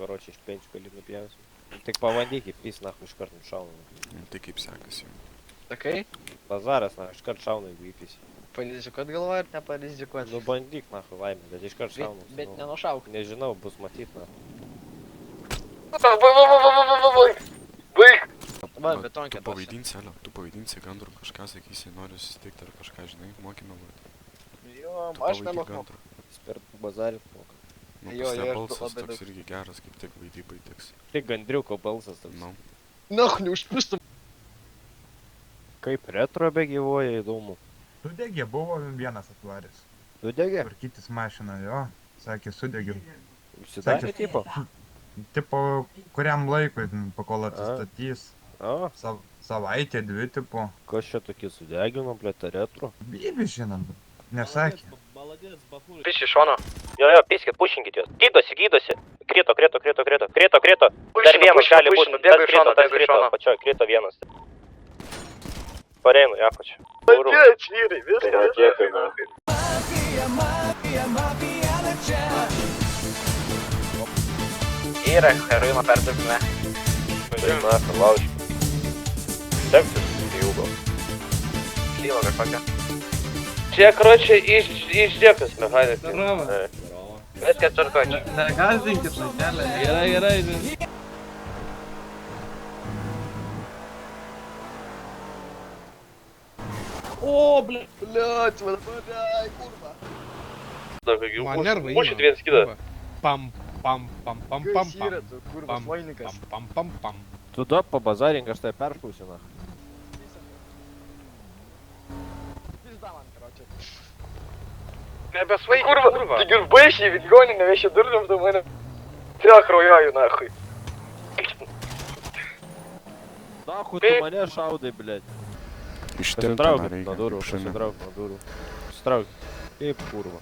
karočiui, iš 5 gali nupjausim. Tik pabandyk įpys, nahu, iškart nušaunam. Tai kaip sekasi jums? Sakai? Bazaras, nahu, iškart šauna, jeigu įpys. Parizikuot galvoju ar neparizikuot? Nu bandyk, nahu, laimė, bet iškart šaunam. Bet nenušauk. Nežinau, bus matyt, nahu. Baig! Va, betonkė Tu pavaidinsi, Elio, tu pavaidinsi gandrų kažką, sakysi, noriu susitikti ar kažką, žinai, moki meluoti. Jo, Tu aš pavaidyk meluoju. gandrų. Jis per bazarį moka. Nu, Jo, pas jo, te aš balsas labai toks daug. irgi geras, kaip tik vaidybai tiks. Tik gandriuko balsas toks. Nu, Nach, neužpūstum. Kaip retro begyvoja, įdomu. Sudegė buvo vienas atvaręs. Sudegė? Tvarkytis mašiną, jo. Sakė, sudegiau. Užsidarė tipo? Tipo, kuriam laikui, pakol atsistatys. A, Savaitė, 2 tipo. kas čia tokį sudegino, blėta retro? Bibi žinom. Nesakė. Piš iš šono. Jo, piskit, pušinkit juos. Gydosi. Krito. Dar vienas gali būti. Tas krito, pačioj, krito vienas. Pareinu, Jakočiu. Padėt, vyrai, viskas. Tai dėkui, na. Yra heroino perdirbime. Na, laužim. Seksis, ilgo. Klyva kažkokia. Čia, karočiui, išdėkas mechanikas. Viskas tvarko čia. Negazinkit žaidelę. Gerai. O, ble. Bliot, vadai, kurva. Man nervai. Mušit viens kitą. Pam. Kas yra tu, kurvas vainikas? Pam. Tu duok pabazarink, aš tai perškausiu, na. Pizda man, karočiui. Nebesvaik, Kurva, tik ir baisiai, vidgoninė vešė durnam, tu mane. Tria kraujoju, nahui. Nahu, tu mane šaudai, blėt. ištemti Pasitraukit reikia, nuo durų, kaip šunį. Pasitraukit. Kaip kurva.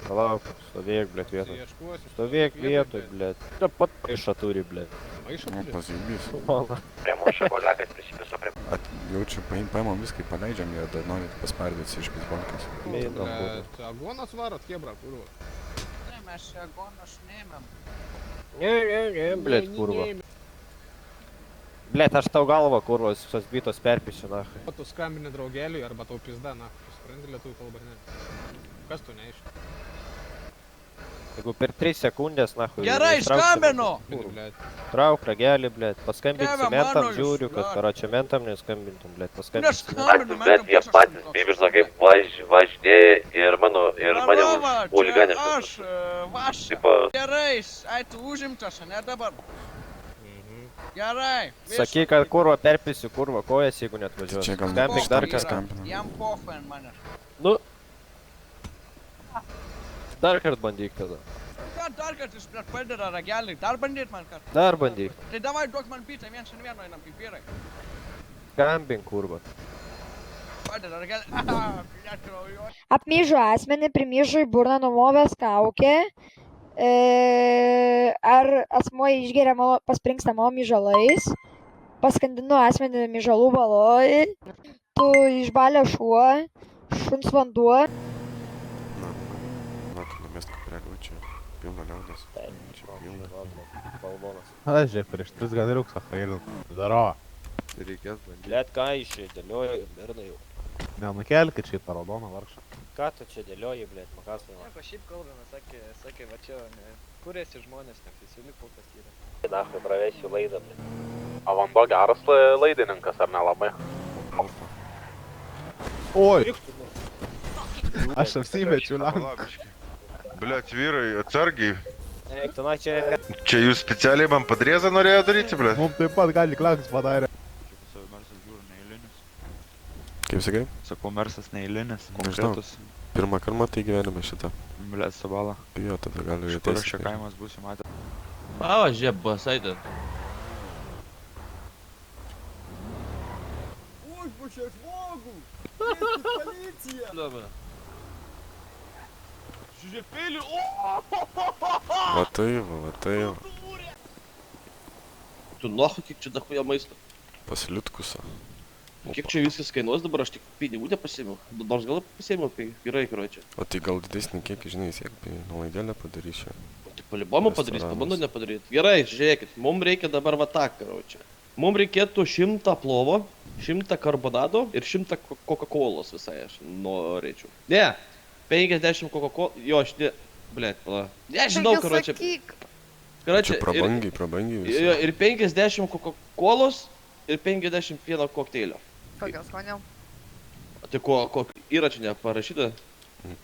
Palauk, stovėk, blėt, vietoj. Stovėk vietoj, blėt. Čia pat maišą turi, blėt. Maišą Nu, turi. pazyvys. Mala. Priemušą kolegas prisipiso prie... Jaučiu, paimam viską, paleidžiam, jie dar norit paspardyti iš bizbonkės. Mėna būtų. Blet, agonas varot, kebra, kurva. Ne, mes čia agono šnėmėm. Ne, blėt, kurva. Blėt, aš tau galvą, kurva, visos bytos perpišiu, na. O tu skambini draugeliui arba tau pizda, na. Tu supranti lietuvių kalbą, ne? Kas tu neaišku? Jeigu per 3 sekundės, na. Gerai, skambinu! Trauk ragelį, blėt. Paskambinti Dieve mentam, mano, žiūriu, kad jūs- karočią mentam neskambintum, blėt. Paskambinti. Neskambinu, Bet jie patys bibižna kaip važinėja ir mane huliganė. Aš, vaš. Tipo, Gerai, ai tu užimtas, ne dabar. Gerai. Sakyk, kad kurva perpisiu, kurva kojas, jeigu net Tai važiuosi. čia gal Skambink dar kas kartą. skambina. Jam pofai ant manęs. Nu. Dar kart bandyk tada. Ką dar kartą jis prieš padeda ragelį, dar bandyt man kartą. Dar bandyk. Tai davai duok man bitą, viens ant vieno einam kaip vyrai. Skambink, kurva. Padeda ragelį. Aha, blet, kraujuoju. Apmyžu asmenį, primyžu į burną numovęs kaukę. Ar asmuo išgeria paspringsta mano myžalais. Paskandinu asmenį myžalų baloj. Tu išbalė šuo. Šuns vanduo. Na, tu numest kuprelį, čia pilna liaudės. Čia pilna. А, же, prieš 3 gandriukus, Achailin. Здорово. Reikės bandyti. Blet, ką iš čia dėlioja, bernai jau. Nenukelkit šitą raudoną vargšą. Ką tu čia dėlioji, blet, makasai. Nieko, šiaip kalbame, sakė, va čia, ne. Kuriasi žmonės, neoficiali kokas yra. Nachui pravesiu laidą, blet. O vanduo geras laidininkas, ar nelabai? Alfa. Oi! Aš apsimečiau, lemą. Блять, vyrai, atsargiai. Eik, tu na čia... Čia jūs specialiai man padrėzą norėjo daryti, blėt? Mums taip pat gali klakus padarė. Kaip sakai? sakau, mersas neįlinis, Nežinau. konkretus. Pirmą kartą tai gyvenime šitą. Blet, sabala. Jo, tada gali Iš ir kur aš čia kaimas būsiu matę. Pavažiūrė, basaitė. Užbušė žmogų! Policija! Žiūrėpėlį, Va tai va. Tu nuohu, kiek čia dahuja maisto. Pasiliutkusą. Kiek čia viskas kainuos dabar, aš tik pinigų nepasėmiau. Nors gal pasėmiau, kai gerai, karočią. O tai gal didesnį kiekį, žinai, siek nuolaidėlę padarysiu. Tik Palibomą padarys, pabandau nepadaryti. Gerai, žiūrėkit, mums reikia dabar va tą, karočią. Mums reikėtų 100 plovo, 100 karbonado ir 100 Coca-Colos visai aš norėčiau. Ne, 50 Coca-Cola, jo, aš ne, blėt, pala. Nežinau, karočią. Čia prabangiai visi. Jo, ir 50 Coca-Colos ir 51 kokteilio. Kokios skonio? Tai ko yra čia neparašyta?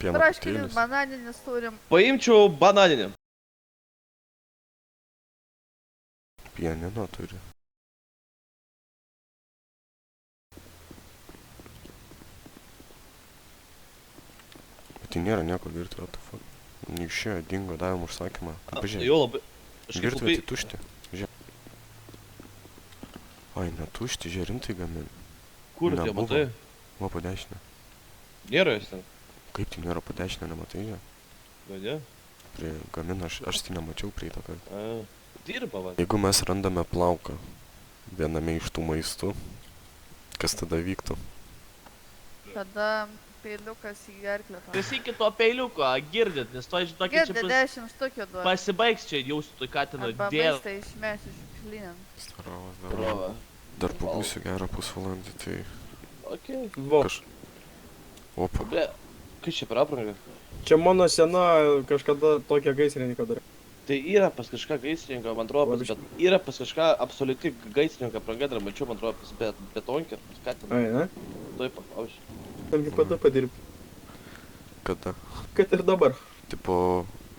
Pieno Traškinis, kokteilis. bananinis turim. Paimčiau bananinį. Pianino turi. Bet tai nėra nieko virtuvė, what the fuck. Neišėjo, dingo, davėm užsakymą. Pažiūrėk. Jo labai. Virtuvė tai tušti. Žiūrėk. Ai, netušti, žiūrėk, rimtai gamin. Kur tie matai? Va, po dešinę. Nėra jos ten. Kaip tai nėra po dešinę, nematai, žiūrėk. Vadė? Prie gamin, aš tai nemačiau prie to, kad... Dirba, va. Jeigu mes randame plauką viename iš tų maistų, kas tada vyktų? Tada peiliukas į gerklę. Klausykit to peiliuko, girdit, nes to žinokit čia Girdė 10 štukių duoda. pasibaigs čia jūsų toj katino Arba dėl. maistą išmės iš šiukšlynėn. Starovas, Prova. dar pabūsiu gerą pusvalandį, tai... Okei. Opa. Ble, kas čia per aprangą? Čia mano sena kažkada tokia gaisrininką darė. Tai yra pas kažką gaisrininko, man atrodo, yra pas kažką absoliuti gaisrininko apranga, dar mačiau, man atrodo, pas betonkį, pas katiną. Ai, ne? Tuoj paklausiu. Tamgi kada padirbi? Kada? Kad ir dabar. Tipo,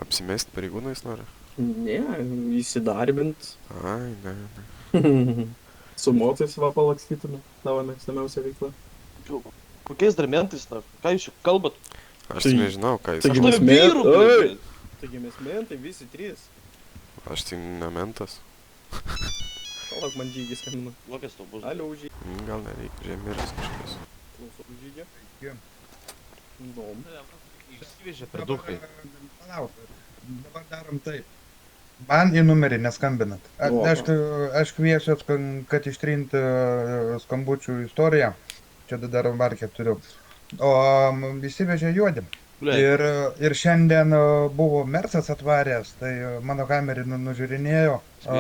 apsimest pareigūnais nori? Ne, įsidarbint. Ai, ne. Su motais va palakstytume. Tavo mėgstamiausia veikla. Kokiais dar mentais, na? Ką jūs čia kalbat? Aš tai nežinau, ką jis... Aš turiu vyrų, blėt. Taigi mes mentai, visi trys. Aš tai ne mentas. Palauk, man žygį skambina. Kokias tau bus? Alio, žygį. Gal nereikia, žemėlis kažkas. Klausau, žygį. Išsivežė per duchai. Palauk, dabar darom taip. Man į numerį neskambinat. Aš kviesiu, kad ištrinti skambučių istoriją. Čia dar markę turiu. O įsivežė juodim. Ir šiandien buvo Mersas atvaręs, tai mano kamerį nužiūrinėjo. Tai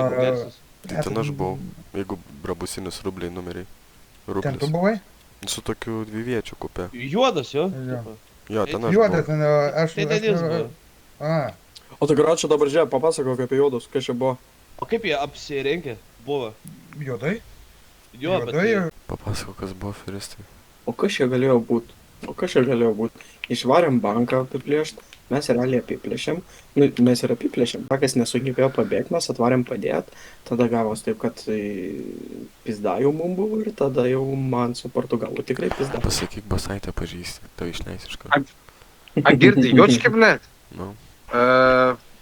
ten aš buvau, jeigu brabusinis rubliai numeriai. Ten tu buvai? Su tokiu dviviečiu kupė. Juodas, jo? Jo, ten aš Juodas, buvau. aš... O tai gračia dabar žiūrėk, papasakok apie juodus, kas čia buvo. O kaip jie apsirengė? Buvo. Juodai? Jo, bet... Papasakok, kas buvo aferistai. O kas čia galėjo būt? Išvarėm banką apiplėšt, mes realiai apiplėšėm. Nu, mes ir apiplėšėm. Pakas nesugebėjo pabėgti, mes atvarėm padėt. Tada gavos taip, kad pizda jau mum buvo ir tada jau man su Portugalu tikrai pizda. Pasakyk, basaitę pažįsti, tau išleis iš karto. A girdi, jočki, blėt? Nu.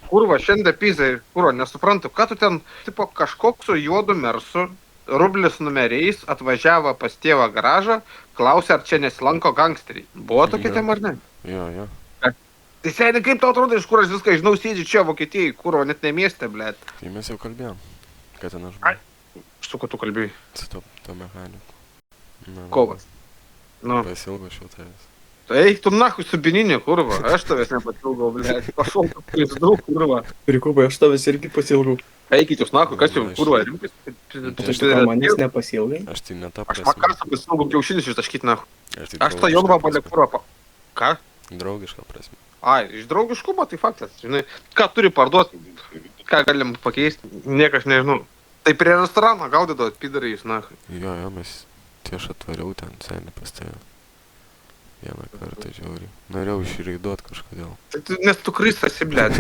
Kurva, šiandien pizai, kurva, nesuprantu, ką tu ten, tipo, kažkoks su juodu Mersu, rublis numeriais, atvažiavo pas tėvą garažą, klausė, ar čia nesilanko gangsteriai. Buvo tokia tema, ar ne? Jo. Tai sėdi, kaip tau atrodo, iš kur aš viską žinau, sėdži čia Vokietijai, kurva, net ne mieste, blėt. Tai mes jau kalbėjom, kad ten aš buvau. Su kuo tu kalbėjai? Su to mechaniku. Kovas. Nu. Pasilgo šio tavęs. Tai eik tu nahui su bininė, kurva, aš tavęs nepasilgau, blėt. Pašau, daug, kurva. Prikubai, aš tavęs irgi pasilgau. Eikit jūs nahui, kas jau, kurva, rimtis? Tu manęs nepasilgai? Aš tai ne tą Aš prasme. vakar su pasilgau kiaušinis ištaškyt nahui. Aš tą draugišką jonvą prasme. palė kurva. Ką? Draugišką prasme. Ai, iš draugiškumo tai faktas, žinai, ką turi parduoti, ką galim pakeisti, niekas nežinau. Tai prie restorano gaudydavot pidarai jūs, na. Jo, mes, tai aš atvariau ten senį pas tave. Vieną kartą žiauriai. Norėjau išreiduot kažkodėl. Tai tu, nes tu kristas esi, blėt.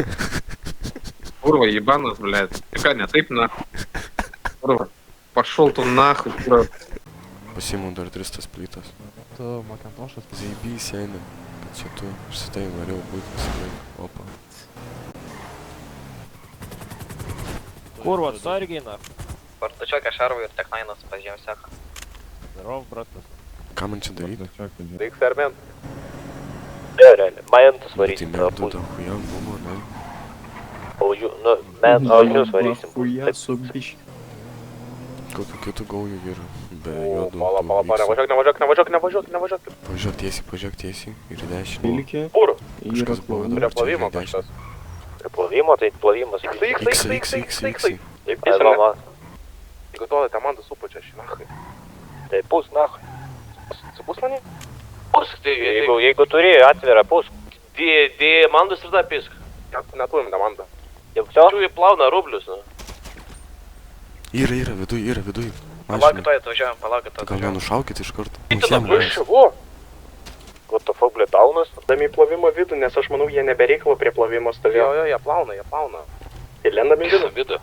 Kurva, jibanas, blėt. Tai ką, ne taip, na. Kurva, pašol tu nahui, kurva. Pasiimu dar 300 plytas. Tu Macintosh'as. Zaibys seni, kad čia tu, aš su tai norėjau būti visą. Opa. Kurva, atsargiai, na. Парта шарвы ir technainas pažiūrėjau seką. Здоров, братас. Ką man čia daryti? Reiks ferment. Realiai, majentus Tai varysim. metų da huja buvo, ne? Audžius varysim. Хуя subiš. Kokiu kitų gaujų yra? Be juodų. Nevažiuok. Pažiūrėk tiesiai ir dešinį. Pilkė. Kur? Yra Kažkas buvo klauna. dabar plovimo čia dešinį. Plovimo, tai plovimas. X. Готовы, команда супача, нахуй. Tai pūs, nahui. Supūs mane? Pusk, tai Jeigu turi atvirą, pūs. dėjai mandus ir dar pisk. Neturim komandą. Jau Čiūjai plauna rublius, nu. Yra viduj. Palaukit, to atvažiavam, palaukit, to Gal ją nušaukit iš karto. What the fuck, blėt, daunas? Dami į plovimo vidų, nes aš manau, jie nebereikalo prie plovimo stovėjo. Jo, jie plauna. Ir lendam į vidų. Vidų.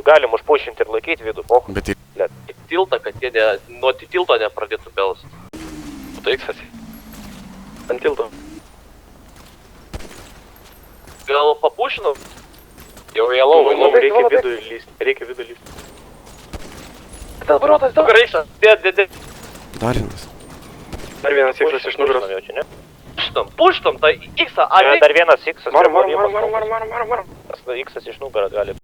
Galim užpušinti ir laikyti vidų, pohu. Bet ir Į tiltą, kad jie nuo tilto nepradėtų belst. Tu X-as. Ant tilto. Gal papušinam? Jau vėlau, Reikia vidų lysti. Tas barotas, daug reikia. Dėd. dar vienas. Dar vienas X iš nugaros. Puštam, tai X-a, Dar vienas X. Varom. X iš nugaros gali.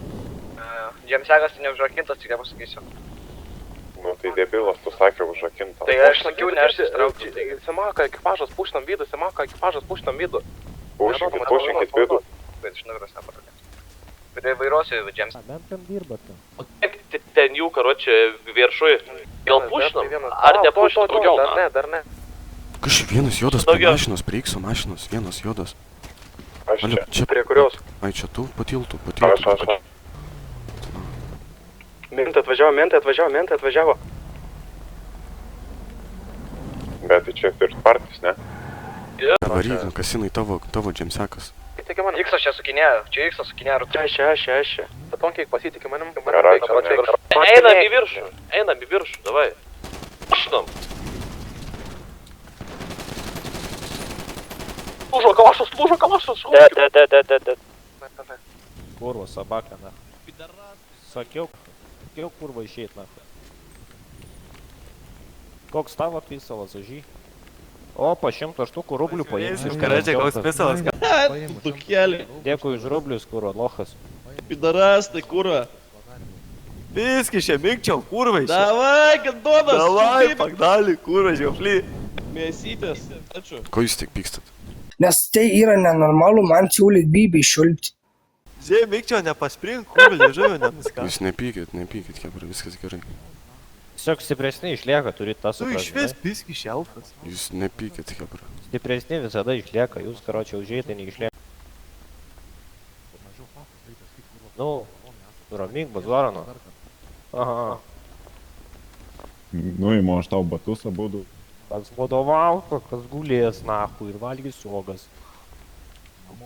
Džemsekas tai neužrakintas, tik pasakysiu. Nu tai debilas, tu sakė užrakinta. Tai aš sakiau, nesitraukti. Simaka ekipažas, pušinam vidų, Pušinkit vidų. Bet iš nugaros nepatokė. Bet vairuosiu Džems. Bent ten dirbate. O kiek ten jų, karočią, viršui? Gal pušinam? Ar nepušinam? Daugiau, na? Dar ne. Kažkaip vienas juodas prie mašinos, prie X mašinos, vienas juodas. Aš Alio, čia Prie kurios? Ai, čia tu patiltų. Aš. Mentai atvažiavo. Bet tai čia first partis, ne? Varyk, kasinai tavo džemsekas. X čia sukinėjo, Čia. Patonkiai pasitikė manim. Einam į viršų, davai. Pušinam. Lūžo kalašas. De. Kurva, собака, на. Sakiau, kurva išeit, na. Koks tavo pisalas, žy? O, po 100 štukų rublių paimsiu. koks pisalas. Dukėlį. Dėkui už rublius, kurva, lochas. Pidaras, tai kurva. Viskas čia mėgčiau, kurva iš. Davai, kad duodas. Davai, pagdali, kurva, žioply. Mėsytės. Ačiū. Ko jūs tik pykstat? Nes tai yra nenormalu man siūlyt bybį šulti. Žiūrėjau, mėgčiau nepaspring, kurva, liežuvio nenuskau. Jūs nepykit, kebra, viskas gerai. Tiesiog stipresni išlieka, turit tą Tu suprasti. iš vis piski šelfas. Jūs nepykit, kebra. Stipresni visada išlieka, jūs, karočią, užėjai, neišlieka. Nu, ramyk, bazvarano. Aha. Nu, įmo aš tau batus abudu. Kas vadovauja, kas gulės, nahu, ir valgys uogas.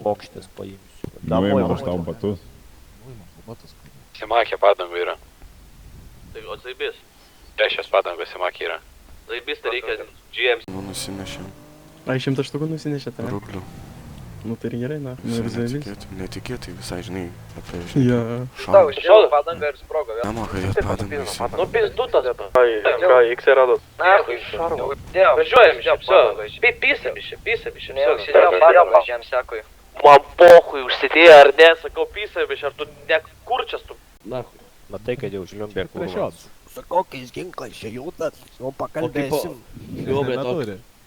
Plokštės paimsiu. Nu, įmo aš tau batus. Simakė padangų yra. Tai o zaibis. Trečias padangos simakė yra. Zaibis tai reikia GMC. Nu, nusinešėm. Ai, 100 štukų nusinešėte, ne? Rublių. Nu tai ir gerai, na. Nu ir zavis. Netikėtai visai, žinai, apie, Jo. Tau išėjo padanga ir sprogo, vėl. Nemoka jie padangas. Nu, pizdutas. Ką, X radot? Nahui, šarvo. Važiuojam iš čia, pysam iš čia, Ne, užsidėjo padangą Džemsekui. Man pohui užsidėjo ar ne, sakau pysam iš, ar tu nekurčias tu. Nahui. Matai, kad jau žliumbė kurva. Su kokiais ginklais čia jūtat? Jau pakalbėsim. Jo, bet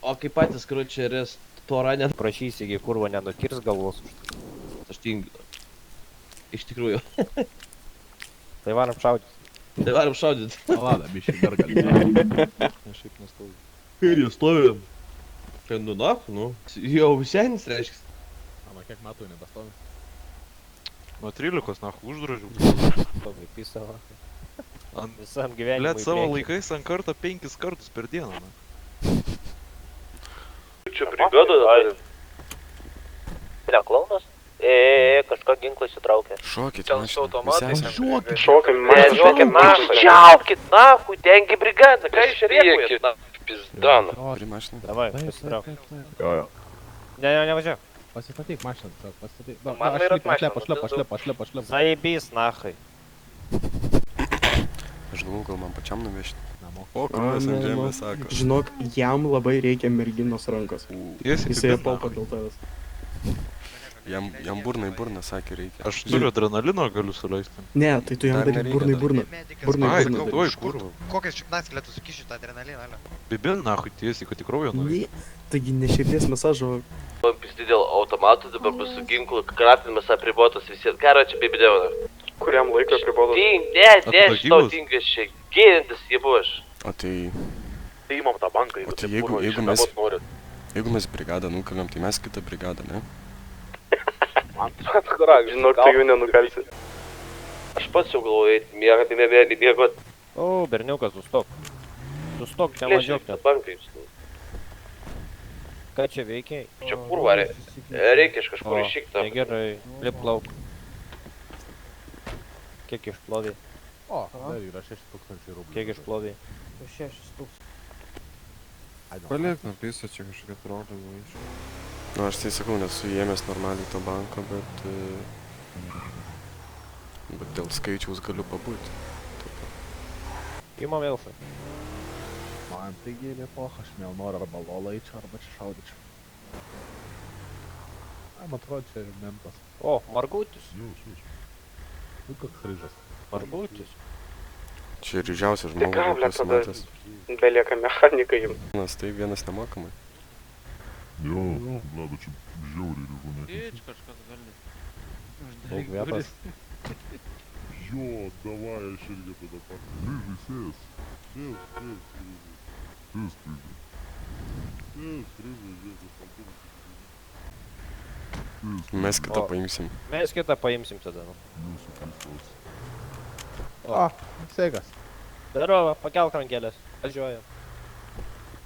o kaip patys, karočią, restorą net. Prašysi, jei kurva nenukirs galvos. Aš tingiu. Iš tikrųjų. Tai varam šaudyt. Lada, biškai dar gali. Aš šiaip nestoviu. Ir jie stovim. Čia nu nu. Jau senis reiškia. Ama kiek metų nebestovi? Nuo 13, na, uždražiu. Labai pisava. Ant Visam gyvenimui. Blet, savo laikais ant kartą 5 kartus per dieną, na. Čia brigada. Ne, klaunas? Kažką ginklą įsitraukė. Šokit, Ten su automatais. Šokim, Čiaukit, nahui, tengi brigada, ką iš rėkujat, na. Pizdano. Prie mašiną. Davai, pasitrauk. Jo. Ne, važiuok. Pasistatyk mašiną, pasistatyk. Man vairuot mašiną. Pašlep. Zaibys, nahai. Aš galvoju, gal man pačiam nuvežti. Namo. O, kurvas ant žemės sako. Žinok, jam labai reikia merginos rankos. Jisai apalpa dėl tavęs. Jam burna į burną sakė reikia. Aš turiu adrenalino, galiu suleisti. Ne, tai tu jam daryk burna į burną. Ai, oi, kurva. Kokias šiknas galėtų sukišti tą adrenaliną, ale? Bibil, nahui, tiesiai, kad į kraują nuvežti. Ne, taigi ne širdies masažo. Pizdį dėl auto automatų, dabar bus su ginklu, kratinimas apribotas visiems. Ką yra čia bibidėvana? Kuriam laikui apribotas? Ne, aš tau tinkas čia, gėrintis jie buvo aš. O tai... Tai įmam tą banką, jeigu tai jeigu mes brigadą nukaliam, tai mes kitą brigadą, ne? Man atkarak, žinok, tai jų nenukalsi. Aš pats jau galvoju eiti, mėgot. O, berniukas, sustok. Sustok, čia mažiau. Ką čia veikiai? Čia kurva, reikia iš kažkur iššyktą. Negerai, lip lauk. Kiek išplovė? O, dar yra 6000 rublių. Kiek išplovė? 6000. Paliek napisą, čia kažkokia trolė buvo iš. Nu, aš tai sakau, nesu įėmęs normaliai to banko, bet... Bet dėl skaičiaus galiu pabūti. Imam Elfą. Man taigi nepocha, aš miel noriu arba lolą eičiau, arba čia šaudyčiau. Man atrodo, čia mentas. O, Margutis. Nu, koks ryžas. Margutis. Čia ryžiausias žmogus, kas matęs. Belieka mechanikai jums. Vienas tai, vienas nemokamai. Jo, bladu, čia žiauriai ryžų nekis. Tyč kažkas gali. Daug vietos. Jo, davai, aš irgi tada pat. Ryžai, sės. Sės, ryžai. Mes kitą paimsim. Mes kitą paimsim tada. O, sveikas. Darova, pakelk rankelės. Važiuojam.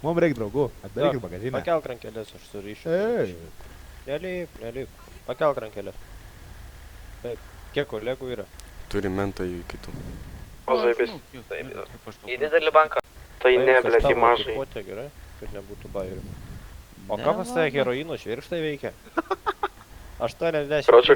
Mums reikia draugų, atidarykit bagažinę. Pakelk rankelės, aš surišiu. Ei. Nelyp. Pakelk rankelės. Taip, kiek kolegų yra? Turi mentą į kitų. O, zaibis. Į didelį banką. Tai ne, blėt, į mažai. Gerai, kad nebūtų bairių. O ką pas tai heroino švirkštai veikia? 80. Kročio,